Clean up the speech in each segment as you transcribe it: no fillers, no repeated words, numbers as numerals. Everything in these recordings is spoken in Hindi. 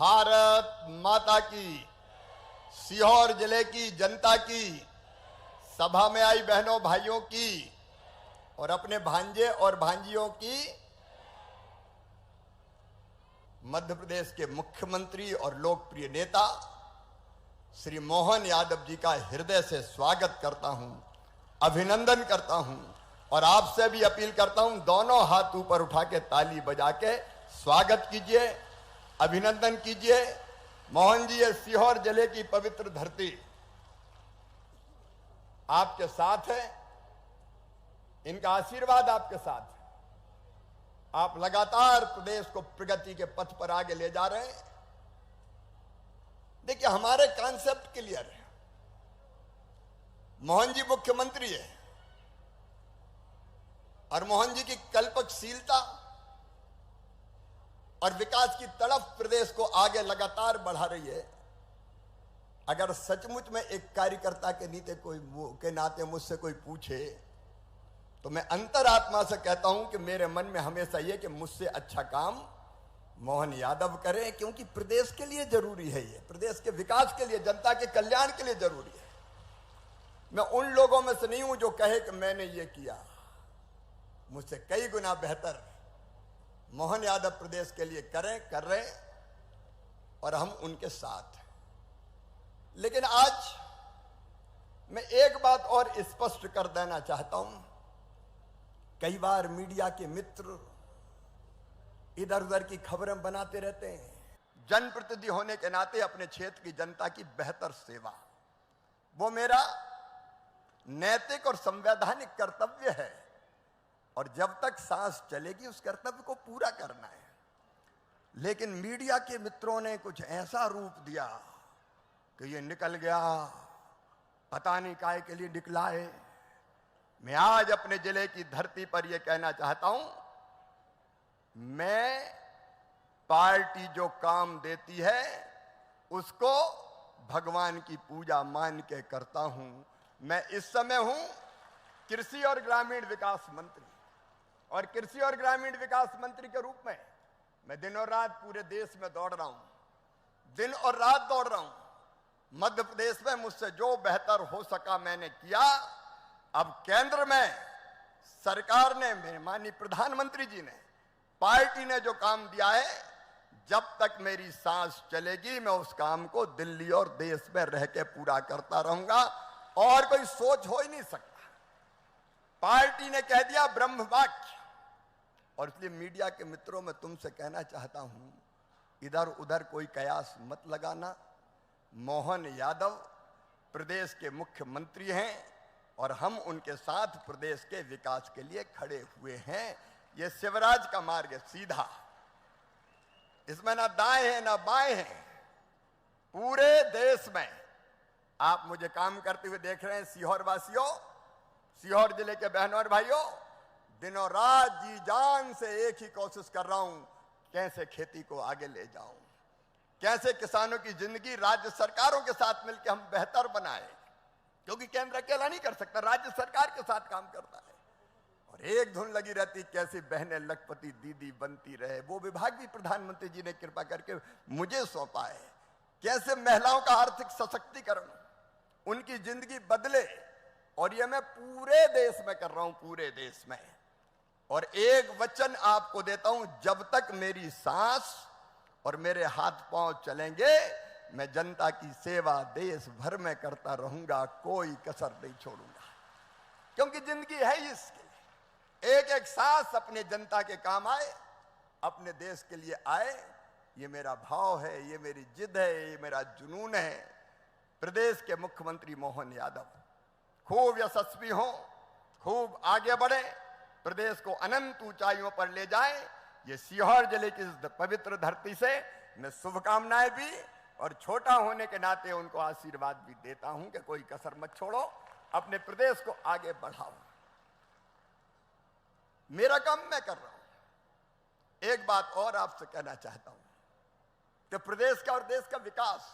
भारत माता की, सीहोर जिले की जनता की, सभा में आई बहनों भाइयों की और अपने भांजे और भांजियों की मध्य प्रदेश के मुख्यमंत्री और लोकप्रिय नेता श्री मोहन यादव जी का हृदय से स्वागत करता हूं, अभिनंदन करता हूं और आपसे भी अपील करता हूं, दोनों हाथ ऊपर उठा के ताली बजा के स्वागत कीजिए, अभिनंदन कीजिए। मोहन जी, ये सीहोर जिले की पवित्र धरती आपके साथ है, इनका आशीर्वाद आपके साथ है। आप लगातार प्रदेश को प्रगति के पथ पर आगे ले जा रहे हैं। देखिए, हमारे कॉन्सेप्ट क्लियर है। मोहन जी मुख्यमंत्री है और मोहन जी की कल्पकशीलता और विकास की तड़प प्रदेश को आगे लगातार बढ़ा रही है। अगर सचमुच में एक कार्यकर्ता के नाते मुझसे कोई पूछे तो मैं अंतरात्मा से कहता हूं कि मेरे मन में हमेशा यह कि मुझसे अच्छा काम मोहन यादव करें, क्योंकि प्रदेश के लिए जरूरी है, ये प्रदेश के विकास के लिए, जनता के कल्याण के लिए जरूरी है। मैं उन लोगों में से नहीं हूं जो कहे कि मैंने ये किया। मुझसे कई गुना बेहतर मोहन यादव प्रदेश के लिए कर रहे और हम उनके साथ हैं। लेकिन आज मैं एक बात और स्पष्ट कर देना चाहता हूं। कई बार मीडिया के मित्र इधर उधर की खबरें बनाते रहते हैं। जनप्रतिनिधि होने के नाते अपने क्षेत्र की जनता की बेहतर सेवा, वो मेरा नैतिक और संवैधानिक कर्तव्य है और जब तक सांस चलेगी उस कर्तव्य को पूरा करना है। लेकिन मीडिया के मित्रों ने कुछ ऐसा रूप दिया कि ये निकल गया, पता नहीं काहे के लिए निकला है। मैं आज अपने जिले की धरती पर यह कहना चाहता हूं, मैं पार्टी जो काम देती है उसको भगवान की पूजा मान के करता हूं। मैं इस समय हूं कृषि और ग्रामीण विकास मंत्री, और कृषि और ग्रामीण विकास मंत्री के रूप में मैं दिन और रात पूरे देश में दौड़ रहा हूं, दिन और रात दौड़ रहा हूं। मध्य प्रदेश में मुझसे जो बेहतर हो सका मैंने किया। अब केंद्र में सरकार ने, मेरे माननीय प्रधानमंत्री जी ने, पार्टी ने जो काम दिया है, जब तक मेरी सांस चलेगी मैं उस काम को दिल्ली और देश में रह के पूरा करता रहूंगा और कोई सोच हो ही नहीं सकता। पार्टी ने कह दिया ब्रह्म वाक्य। और इसलिए मीडिया के मित्रों में तुमसे कहना चाहता हूं, इधर उधर कोई कयास मत लगाना। मोहन यादव प्रदेश के मुख्यमंत्री हैं और हम उनके साथ प्रदेश के विकास के लिए खड़े हुए हैं। यह शिवराज का मार्ग है, सीधा, इसमें ना दाएं हैं ना बाएं हैं। पूरे देश में आप मुझे काम करते हुए देख रहे हैं। सीहोर वासियों, सीहोर जिले के बहनों और भाइयों, दिनों रात जी जान से एक ही कोशिश कर रहा हूं, कैसे खेती को आगे ले जाऊं, कैसे किसानों की जिंदगी राज्य सरकारों के साथ मिलकर हम बेहतर बनाए, क्योंकि केंद्र अकेला नहीं कर सकता, राज्य सरकार के साथ काम करता है। और एक धुन लगी रहती, कैसी बहनें लखपति दीदी बनती रहे। वो विभाग भी प्रधानमंत्री जी ने कृपा करके मुझे सौंपा है। कैसे महिलाओं का आर्थिक सशक्तिकरण, उनकी जिंदगी बदले, और ये मैं पूरे देश में कर रहा हूं, पूरे देश में। और एक वचन आपको देता हूं, जब तक मेरी सांस और मेरे हाथ पांव चलेंगे मैं जनता की सेवा देश भर में करता रहूंगा, कोई कसर नहीं छोड़ूंगा। क्योंकि जिंदगी है ही इसके लिए, एक एक सांस अपने जनता के काम आए, अपने देश के लिए आए। ये मेरा भाव है, ये मेरी जिद है, ये मेरा जुनून है। प्रदेश के मुख्यमंत्री मोहन यादव खूब यशस्वी हों, खूब आगे बढ़े, प्रदेश को अनंत ऊंचाइयों पर ले जाएं। ये सीहोर जिले की इस पवित्र धरती से मैं शुभकामनाएं भी और छोटा होने के नाते उनको आशीर्वाद भी देता हूं कि कोई कसर मत छोड़ो, अपने प्रदेश को आगे बढ़ाओ। मेरा काम मैं कर रहा हूं। एक बात और आपसे कहना चाहता हूं कि प्रदेश का और देश का विकास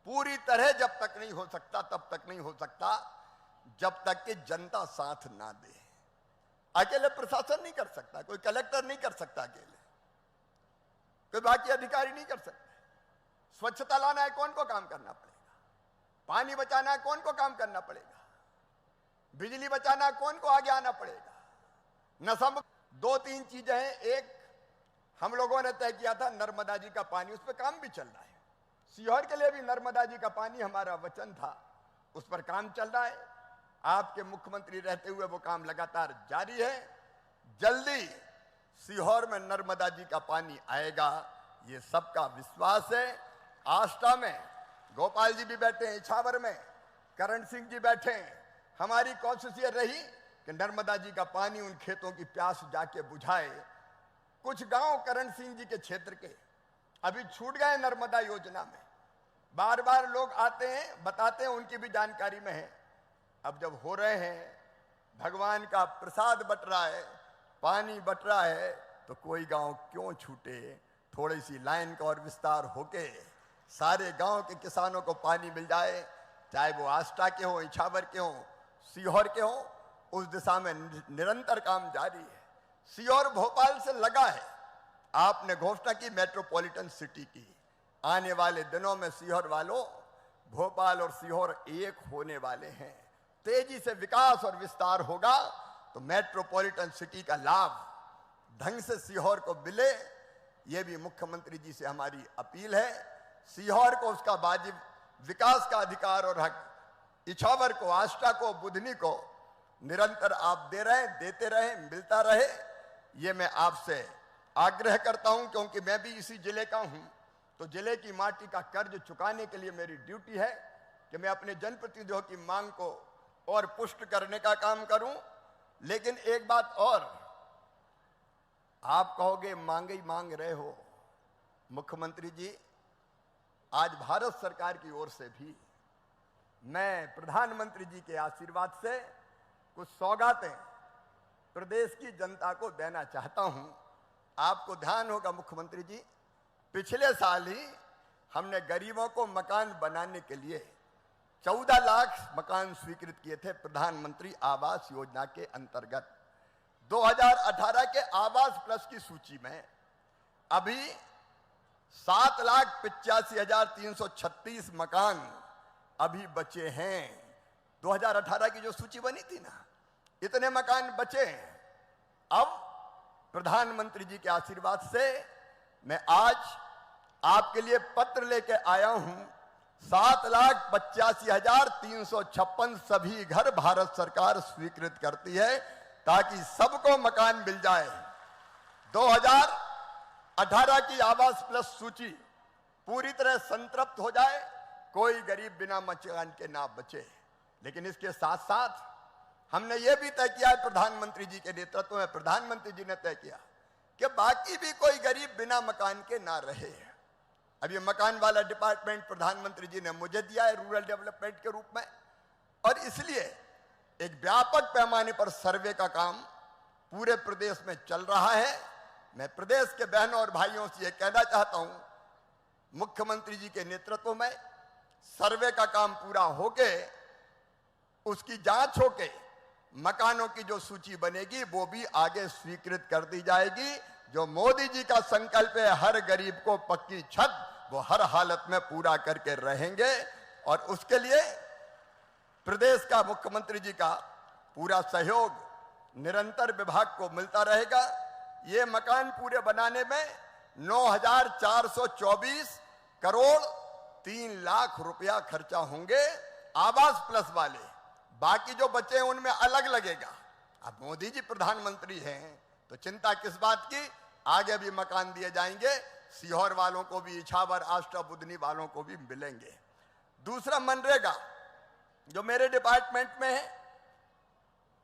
पूरी तरह जब तक नहीं हो सकता, तब तक नहीं हो सकता जब तक कि जनता साथ ना दे। अकेले प्रशासन नहीं कर सकता, कोई कलेक्टर नहीं कर सकता, अकेले कोई बाकी अधिकारी नहीं कर सकता। स्वच्छता लाना है, कौन को काम करना पड़ेगा? पानी बचाना है, कौन को काम करना पड़ेगा? बिजली बचाना है, कौन को आगे आना पड़ेगा? नशा मुक्त 2-3 चीजें हैं। एक हम लोगों ने तय किया था नर्मदा जी का पानी, उस पर काम भी चल रहा है। सीहोर के लिए भी नर्मदा जी का पानी हमारा वचन था, उस पर काम चल रहा है। आपके मुख्यमंत्री रहते हुए वो काम लगातार जारी है। जल्दी सीहोर में नर्मदा जी का पानी आएगा, ये सबका विश्वास है। आष्टा में गोपाल जी भी बैठे हैं, इछावर में करण सिंह जी बैठे हैं। हमारी कोशिश ये रही कि नर्मदा जी का पानी उन खेतों की प्यास जाके बुझाए। कुछ गांव करण सिंह जी के क्षेत्र के अभी छूट गए नर्मदा योजना में। बार बार लोग आते हैं, बताते हैं, उनकी भी जानकारी में है। अब जब हो रहे हैं, भगवान का प्रसाद बट रहा है, पानी बट रहा है, तो कोई गांव क्यों छूटे? थोड़ी सी लाइन का और विस्तार होके सारे गांव के किसानों को पानी मिल जाए, चाहे वो आष्टा के हो, इछावर के हो, सीहोर के हो, उस दिशा में निरंतर काम जारी है। सीहोर भोपाल से लगा है। आपने घोषणा की मेट्रोपॉलिटन सिटी की, आने वाले दिनों में सीहोर वालों, भोपाल और सीहोर एक होने वाले हैं। तेजी से विकास और विस्तार होगा तो मेट्रोपॉलिटन सिटी का लाभ ढंग से सीहोर को मिले, यह भी मुख्यमंत्री जी से हमारी अपील है। सीहोर को उसका वाजिब विकास का अधिकार और हक, इछावर को, आष्टा को, बुधनी को निरंतर आप दे रहे हैं, देते रहे, मिलता रहे, ये मैं आपसे आग्रह करता हूं। क्योंकि मैं भी इसी जिले का हूं, तो जिले की माटी का कर्ज चुकाने के लिए मेरी ड्यूटी है कि मैं अपने जनप्रतिनिधियों की मांग को और पुष्ट करने का काम करूं। लेकिन एक बात और, आप कहोगे मांगे ही मांग रहे हो। मुख्यमंत्री जी, आज भारत सरकार की ओर से भी मैं प्रधानमंत्री जी के आशीर्वाद से कुछ सौगातें प्रदेश की जनता को देना चाहता हूं। आपको ध्यान होगा मुख्यमंत्री जी, पिछले साल ही हमने गरीबों को मकान बनाने के लिए 14 लाख मकान स्वीकृत किए थे प्रधानमंत्री आवास योजना के अंतर्गत। 2018 के आवास प्लस की सूची में अभी 7,85,336 मकान अभी बचे हैं। 2018 की जो सूची बनी थी ना, इतने मकान बचे हैं। अब प्रधानमंत्री जी के आशीर्वाद से मैं आज आपके लिए पत्र लेके आया हूं। 7,85,356 सभी घर भारत सरकार स्वीकृत करती है ताकि सबको मकान मिल जाए। 2018 की आवास प्लस सूची पूरी तरह संतृप्त हो जाए, कोई गरीब बिना मकान के ना बचे। लेकिन इसके साथ साथ हमने ये भी तय किया है, प्रधानमंत्री जी के नेतृत्व में प्रधानमंत्री जी ने तय किया कि बाकी भी कोई गरीब बिना मकान के ना रहे। अब ये मकान वाला डिपार्टमेंट प्रधानमंत्री जी ने मुझे दिया है रूरल डेवलपमेंट के रूप में, और इसलिए एक व्यापक पैमाने पर सर्वे का काम पूरे प्रदेश में चल रहा है। मैं प्रदेश के बहनों और भाइयों से ये कहना चाहता हूं, मुख्यमंत्री जी के नेतृत्व में सर्वे का काम पूरा होके, उसकी जांच होके मकानों की जो सूची बनेगी वो भी आगे स्वीकृत कर दी जाएगी। जो मोदी जी का संकल्प है हर गरीब को पक्की छत, वो हर हालत में पूरा करके रहेंगे। और उसके लिए प्रदेश का मुख्यमंत्री जी का पूरा सहयोग निरंतर विभाग को मिलता रहेगा। ये मकान पूरे बनाने में 9,424 करोड़ 3 लाख रुपया खर्चा होंगे आवास प्लस वाले। बाकी जो बचे हैं उनमें अलग लगेगा। अब मोदी जी प्रधानमंत्री हैं तो चिंता किस बात की, आगे भी मकान दिए जाएंगे। सीहोर वालों को भी, इछावर, आष्टा, बुधनी वालों को भी मिलेंगे। दूसरा, मनरेगा जो मेरे डिपार्टमेंट में है,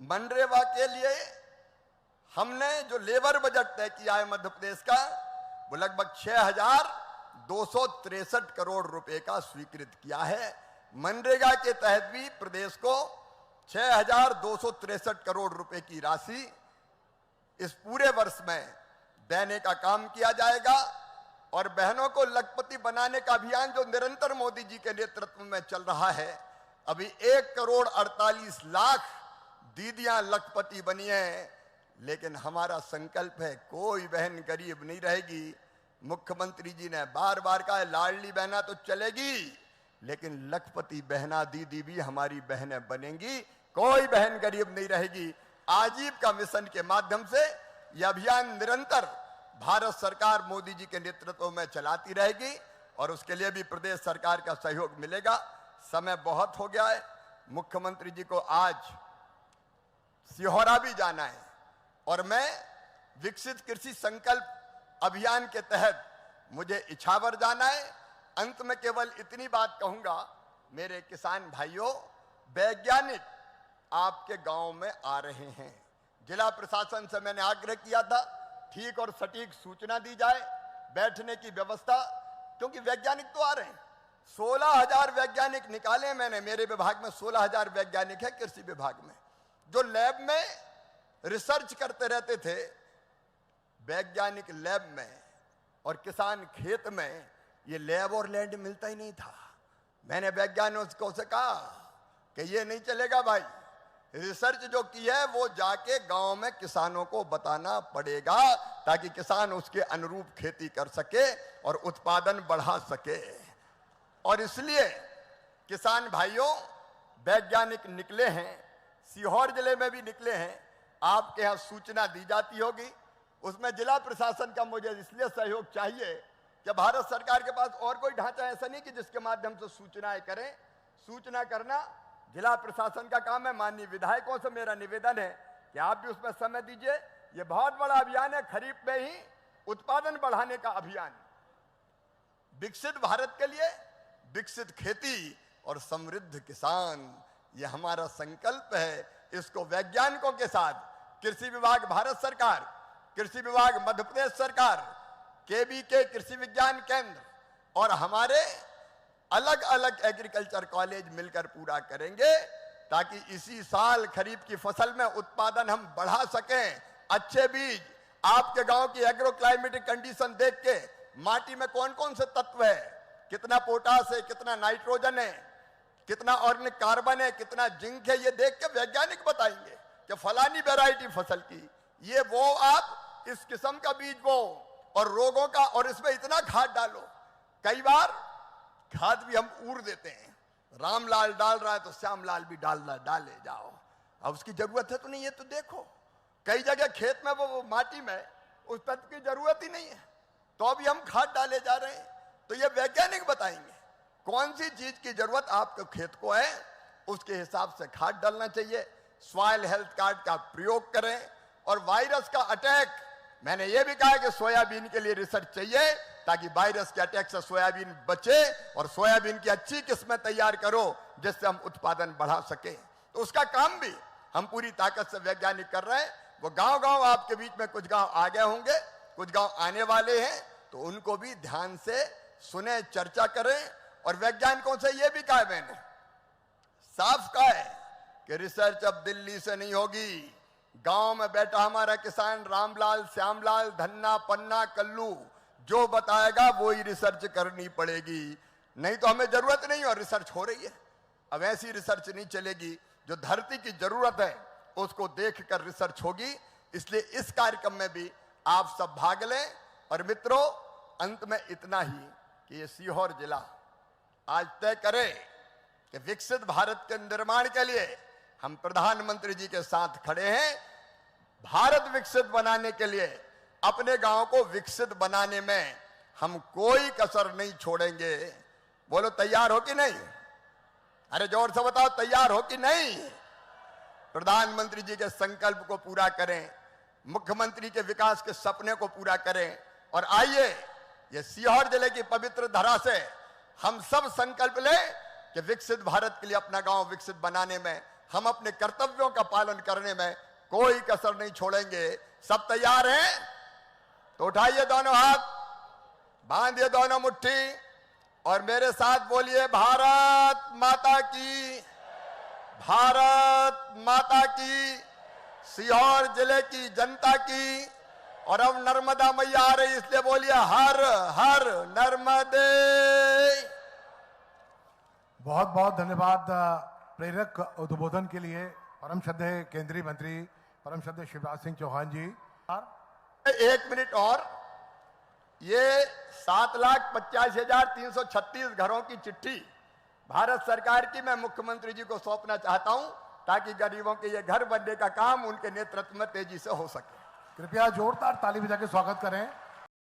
मनरेगा के लिए हमने जो लेबर बजट तय किया है मध्य प्रदेश का, वो लगभग 6,263 करोड़ रुपए का स्वीकृत किया है। मनरेगा के तहत भी प्रदेश को 6,263 करोड़ रुपए की राशि इस पूरे वर्ष में देने का काम किया जाएगा। और बहनों को लखपति बनाने का अभियान जो निरंतर मोदी जी के नेतृत्व में चल रहा है, अभी 1,48,00,000 दीदियां लखपति बनी हैं। लेकिन हमारा संकल्प है कोई बहन गरीब नहीं रहेगी। मुख्यमंत्री जी ने बार बार कहा है, लाडली बहना तो चलेगी, लेकिन लखपति बहना दीदी भी हमारी बहनें बनेंगी, कोई बहन गरीब नहीं रहेगी। आजीविका मिशन के माध्यम से यह अभियान निरंतर भारत सरकार मोदी जी के नेतृत्व में चलाती रहेगी और उसके लिए भी प्रदेश सरकार का सहयोग मिलेगा। समय बहुत हो गया है, मुख्यमंत्री जी को आज सिहोरा भी जाना है और मैं विकसित कृषि संकल्प अभियान के तहत मुझे इछावर जाना है। अंत में केवल इतनी बात कहूंगा, मेरे किसान भाइयों, वैज्ञानिक आपके गांव में आ रहे हैं। जिला प्रशासन से मैंने आग्रह किया था ठीक और सटीक सूचना दी जाए, बैठने की व्यवस्था, क्योंकि वैज्ञानिक तो आ रहे हैं। 16,000 वैज्ञानिक निकाले मैंने, मेरे विभाग में 16,000 वैज्ञानिक है कृषि विभाग में, जो लैब में रिसर्च करते रहते थे। वैज्ञानिक लैब में और किसान खेत में, ये लैब और लैंड मिलता ही नहीं था। मैंने वैज्ञानिकों से कहा कि ये नहीं चलेगा भाई, रिसर्च जो की है वो जाके गांव में किसानों को बताना पड़ेगा, ताकि किसान उसके अनुरूप खेती कर सके और उत्पादन बढ़ा सके। और इसलिए किसान भाइयों, वैज्ञानिक निकले हैं, सीहोर जिले में भी निकले हैं। आपके यहां सूचना दी जाती होगी, उसमें जिला प्रशासन का मुझे इसलिए सहयोग चाहिए कि भारत सरकार के पास और कोई ढांचा ऐसा नहीं कि जिसके माध्यम से सूचनाएं करें। सूचना करना जिला प्रशासन का काम है। माननीय विधायकों से मेरा निवेदन है कि आप भी उसमें समय दीजिए। ये बहुत बड़ा अभियान है, खरीफ में ही उत्पादन बढ़ाने का अभियान। विकसित भारत के लिए विकसित खेती और समृद्ध किसान, ये हमारा संकल्प है। इसको वैज्ञानिकों के साथ कृषि विभाग भारत सरकार, कृषि विभाग मध्य प्रदेश सरकार, केबीके कृषि विज्ञान केंद्र और हमारे अलग अलग एग्रीकल्चर कॉलेज मिलकर पूरा करेंगे, ताकि इसी साल खरीफ की फसल में उत्पादन हम बढ़ा सकें। अच्छे बीज, आपके गांव की एग्रो क्लाइमेटिक कंडीशन देख के माटी में कौन कौन से तत्व है, कितना पोटास है, कितना नाइट्रोजन है, कितना ऑर्गेनिक कार्बन है, कितना जिंक है, ये देख के वैज्ञानिक बताएंगे कि फलानी वैरायटी फसल की ये वो, आप इस किस्म का बीज वो, और रोगों का, और इसमें इतना खाद डालो। कई बार खाद भी हम उड़ देते हैं, रामलाल डाल रहा है तो श्यामलाल भी डाले जाओ, अब उसकी जरूरत है तो नहीं है तो देखो। कई जगह खेत में वो माटी में उस तत्व की जरूरत ही नहीं है, तो अभी हम खाद डाले जा रहे हैं। तो ये वैज्ञानिक बताएंगे कौन सी चीज की जरूरत आपके खेत को है, उसके हिसाब से खाद डालना चाहिए। सॉइल हेल्थ कार्ड का प्रयोग करें। और वायरस का अटैक, मैंने ये भी कहा कि सोयाबीन के लिए रिसर्च चाहिए, ताकि वायरस के अटैक से सोयाबीन बचे, और सोयाबीन की अच्छी किस्में तैयार करो जिससे हम उत्पादन बढ़ा सके। तो उसका काम भी हम पूरी ताकत से वैज्ञानिक कर रहे हैं। वो गांव गांव आपके बीच में कुछ गांव आ गए होंगे, कुछ गांव आने वाले हैं, तो उनको भी ध्यान से सुने, चर्चा करें। और वैज्ञानिकों से यह भी कहा मैंने, साफ कहा है कि रिसर्च अब दिल्ली से नहीं होगी। गांव में बैठा हमारा किसान रामलाल, श्यामलाल, धन्ना, पन्ना, कल्लू जो बताएगा वो ही रिसर्च करनी पड़ेगी, नहीं तो हमें जरूरत नहीं। और रिसर्च हो रही है, अब ऐसी रिसर्च नहीं चलेगी, जो धरती की जरूरत है उसको देखकर रिसर्च होगी। इसलिए इस कार्यक्रम में भी आप सब भाग लें। और मित्रों, अंत में इतना ही कि ये सीहोर जिला आज तय करे कि विकसित भारत के निर्माण के लिए हम प्रधानमंत्री जी के साथ खड़े हैं। भारत विकसित बनाने के लिए, अपने गांव को विकसित बनाने में हम कोई कसर नहीं छोड़ेंगे। बोलो तैयार हो कि नहीं? अरे जोर से बताओ, तैयार हो कि नहीं? प्रधानमंत्री जी के संकल्प को पूरा करें, मुख्यमंत्री के विकास के सपने को पूरा करें। और आइए, ये सीहोर जिले की पवित्र धरा से हम सब संकल्प लें कि विकसित भारत के लिए अपना गांव विकसित बनाने में हम अपने कर्तव्यों का पालन करने में कोई कसर नहीं छोड़ेंगे। सब तैयार हैं? तो उठाइए दोनों हाथ, बांधिए दोनों मुट्ठी और मेरे साथ बोलिए, भारत माता की, भारत माता की, सीहोर जिले की जनता की। और अब नर्मदा मैया आ रही, इसलिए बोलिए हर हर नर्मदे। बहुत बहुत धन्यवाद प्रेरक उद्बोधन के लिए परम श्रद्धेय केंद्रीय मंत्री परम श्रद्धेय शिवराज सिंह चौहान जी। 1 मिनट और, ये 7,85,336 घरों की चिट्ठी भारत सरकार की मैं मुख्यमंत्री जी को सौंपना चाहता हूं, ताकि गरीबों के ये घर बनने का काम उनके नेतृत्व में तेजी से हो सके। कृपया जोरदार ताली बजा के स्वागत करें